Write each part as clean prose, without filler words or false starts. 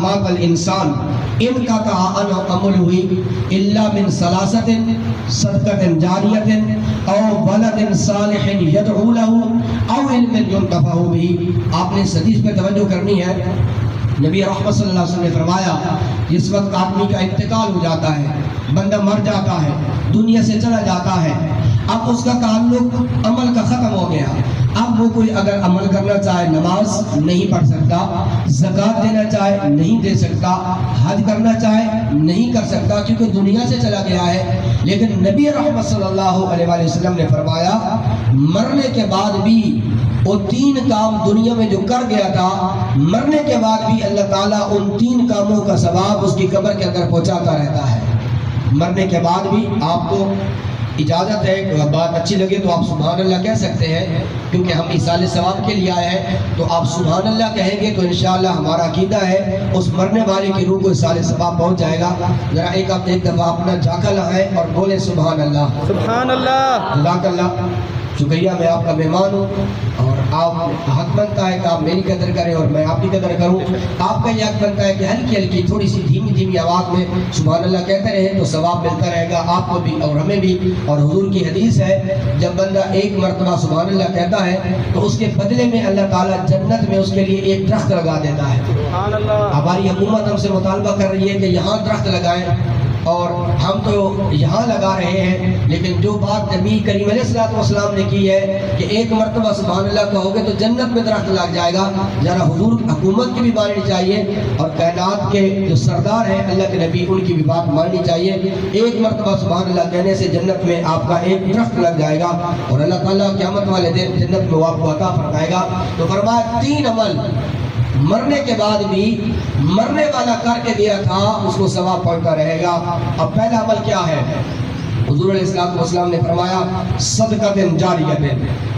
ماقل انسان ان کا تعاون عمل ہوئی الا من ثلاثت صدقۃ جاریۃ او ولد صالح یدعو له او علم ينتفع به۔ آپ نے اس حدیث پہ توجہ کرنی ہے۔ نبی رحمت صلی اللہ علیہ وسلم نے فرمایا جس وقت آدمی کا انتقال ہو جاتا ہے، بندہ مر جاتا ہے، دنیا سے چلا جاتا ہے، اب اس کا تعلق عمل کا ختم ہو گیا۔ اب وہ کوئی اگر عمل کرنا چاہے نماز نہیں پڑھ سکتا، زکوٰۃ دینا چاہے نہیں دے سکتا، حج کرنا چاہے نہیں کر سکتا کیونکہ دنیا سے چلا گیا ہے۔ لیکن نبی رحمت صلی اللہ علیہ وآلہ وسلم نے فرمایا مرنے کے بعد بھی وہ 3 کام دنیا میں جو کر گیا تھا، مرنے کے بعد بھی اللہ تعالیٰ ان 3 کاموں کا ثواب اس کی قبر کے اندر پہنچاتا رہتا ہے۔ مرنے کے بعد بھی آپ کو اجازت ہے، بات اچھی لگے تو آپ سبحان اللہ کہہ سکتے ہیں، کیونکہ ہم ایصال ثواب کے لیے آئے ہیں، تو آپ سبحان اللہ کہیں گے تو انشاءاللہ ہمارا عقیدہ ہے اس مرنے والے کی روح کو ایصال ثواب پہنچ جائے گا۔ ذرا ایک دفعہ اپنا جھانکا لگائیں اور بولیں سبحان اللہ، سبحان اللہ، جزاک اللہ۔ شکریہ، میں آپ کا مہمان ہوں اور آپ حق بنتا ہے کہ آپ میری قدر کریں اور میں آپ کی قدر کروں۔ آپ کا یہ حق بنتا ہے کہ ہلکی ہلکی تھوڑی سی دھیمی دھیمی آواز میں سبحان اللہ کہتے رہیں تو ثواب ملتا رہے گا آپ کو بھی اور ہمیں بھی۔ اور حضور کی حدیث ہے جب بندہ 1 مرتبہ سبحان اللہ کہتا ہے تو اس کے بدلے میں اللہ تعالیٰ جنت میں اس کے لیے ایک درخت لگا دیتا ہے۔ سبحان اللہ۔ ہماری حکومت ہم سے مطالبہ کر رہی ہے کہ یہاں درخت لگائیں اور ہم تو یہاں لگا رہے ہیں، لیکن جو بات نبی کریم علیہ الصلوۃ والسلام نے کی ہے کہ 1 مرتبہ سبحان اللہ کہو گے تو جنت میں درخت لگ جائے گا، ذرا حضور حکومت کی بھی ماننی چاہیے اور کائنات کے جو سردار ہیں اللہ کے نبی ان کی بھی بات ماننی چاہیے۔ 1 مرتبہ سبحان اللہ کہنے سے جنت میں آپ کا ایک درخت لگ جائے گا اور اللہ تعالیٰ قیامت والے دن جنت میں آپ کو عطا فرمائے گا۔ تو فرمایا 3 عمل مرنے کے بعد بھی مرنے والا کر کے دیا تھا اس کو ثواب پہنچتا رہے گا۔ اب پہلا عمل کیا ہے؟ حضور علیہ السلام نے فرمایا صدقۃ جاریۃ۔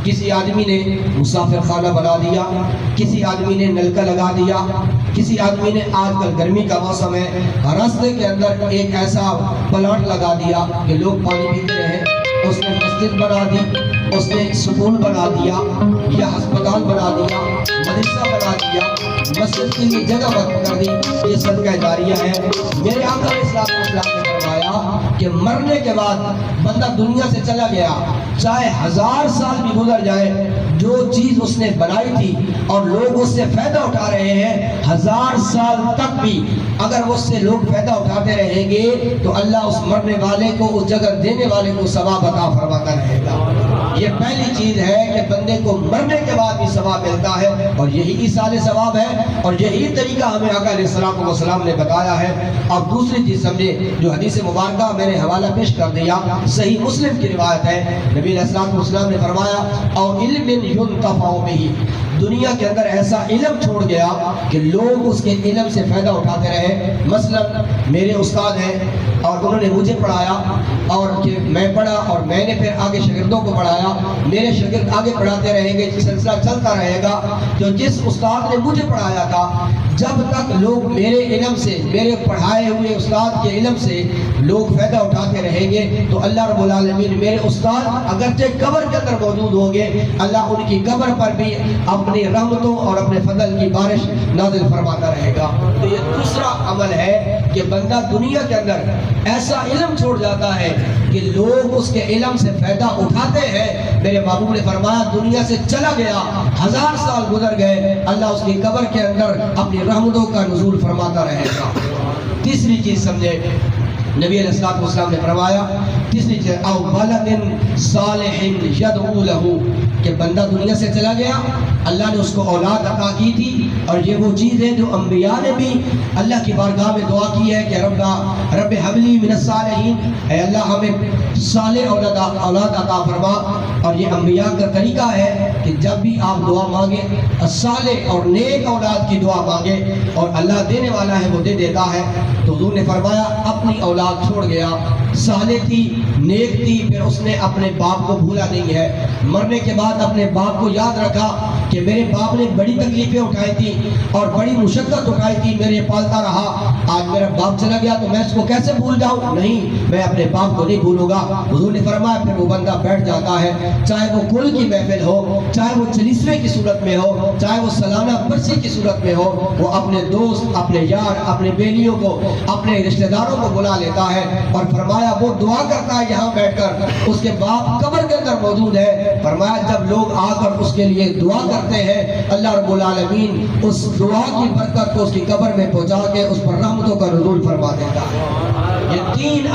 کسی آدمی نے مسافر خانہ بنا دیا، کسی آدمی نے نلکا لگا دیا، کسی آدمی نے آج کل گرمی کا موسم ہے راستے کے اندر ایک ایسا پلانٹ لگا دیا کہ لوگ پانی پیتے ہیں، اس نے مسجد بنا دی، اس نے سکول بنا دیا یا ہسپتال بنا دیا، مدرسہ بنا دیا، مسجد کے لیے جگہ وقف کر دی، یہ صدقہ جاریہ ہے۔ میرے آقا علیہ السلام نے فرمایا کہ مرنے کے بعد بندہ دنیا سے چلا گیا، چاہے 1000 سال بھی گزر جائے، جو چیز اس نے بنائی تھی اور لوگ اس سے فائدہ اٹھا رہے ہیں، 1000 سال تک بھی اگر اس سے لوگ فائدہ اٹھاتے رہیں گے تو اللہ اس مرنے والے کو، اس جگہ دینے والے کو ثواب عطا فرماتا رہے گا۔ یہ پہلی چیز ہے کہ بندے کو مرنے کے بعد بھی ثواب ملتا ہے اور یہی ایصال ثواب ہے اور یہی طریقہ ہمیں آقا علیہ السلام نے بتایا ہے۔ اور دوسری چیز سمجھے جو حدیث مبارکہ میں نے حوالہ پیش کر دیا، صحیح مسلم کی روایت ہے، نبی علیہ السلام نے فرمایا او علم ينتفع به، دنیا کے اندر ایسا علم چھوڑ گیا کہ لوگ اس کے علم سے فائدہ اٹھاتے رہے۔ مثلا میرے استاد ہیں اور انہوں نے مجھے پڑھایا اور کہ میں پڑھا اور میں نے پھر آگے شاگردوں کو پڑھایا، میرے شاگرد آگے پڑھاتے رہیں گے، سلسلہ چلتا رہے گا۔ تو جس استاد نے مجھے پڑھایا تھا جب تک لوگ میرے علم سے، میرے پڑھائے ہوئے استاد کے علم سے لوگ فائدہ اٹھاتے رہیں گے تو اللہ رب العالمین میرے استاد اگرچہ قبر کے اندر موجود ہوں گے، اللہ ان کی قبر پر بھی اپنی رحمتوں اور اپنے فضل کی بارش نازل فرماتا رہے گا۔ تو یہ دوسرا عمل ہے کہ بندہ دنیا کے اندر ایسا علم چھوڑ جاتا ہے کہ لوگ اس کے علم سے فائدہ اٹھاتے ہیں۔ میرے محبوب نے فرمایا دنیا سے چلا گیا، 1000 سال گزر گئے، اللہ اس کی قبر کے اندر اپنی رحمتوں کا نزول فرماتا رہے گا۔ تیسری چیز سمجھے، نبی علیہ السلام نے فرمایا تیسری چیز او ولد صالح یدعو له، کہ بندہ دنیا سے چلا گیا، اللہ نے اس کو اولاد عطا کی تھی اور یہ وہ چیز ہے جو انبیاء نے بھی اللہ کی بارگاہ میں دعا کی ہے کہ رب حب لی من الصالحین، اے اللہ ہمیں صالح اولاد عطا فرما۔ اور یہ انبیاء کا طریقہ ہے کہ جب بھی آپ دعا مانگیں صالح اور نیک اولاد کی دعا مانگیں اور اللہ دینے والا ہے وہ دے دیتا ہے۔ تو حضور نے فرمایا اپنی اولاد چھوڑ گیا، صالح تھی، نیک تھی، پھر اس نے اپنے باپ کو بھولا نہیں ہے، مرنے کے بعد اپنے باپ کو یاد رکھا کہ میرے باپ نے بڑی تکلیفیں اٹھائی تھی اور بڑی مشقت اٹھائی تھی، میرے پالتا رہا، آج میرا باپ چلا گیا تو میں اس کو کیسے بھول جاؤں؟ نہیں، میں اپنے باپ کو نہیں بھولوں گا۔ حضور نے فرمایا پھر وہ بندہ بیٹھ جاتا ہے، چاہے وہ کل کی محفل ہو، چاہے وہ جلیسوے کی صورت میں ہو، چاہے وہ سالانہ برسی کی صورت میں ہو، وہ اپنے دوست، اپنے یار، اپنے بیلیوں کو، اپنے رشتہ داروں کو بلا لیتا ہے اور فرمایا وہ دعا کرتا ہے یہاں بیٹھ کر، اس کے باپ قبر کے اندر موجود ہے، فرمایا جب لوگ آ کر اس کے لیے دعا کرتے ہیں، اللہ رب العالمین اس دعا کی برکت کو اس کی قبر میں پہنچا کے اس پر رحمتوں کا نزول فرما دیتا ہے۔ یہ تین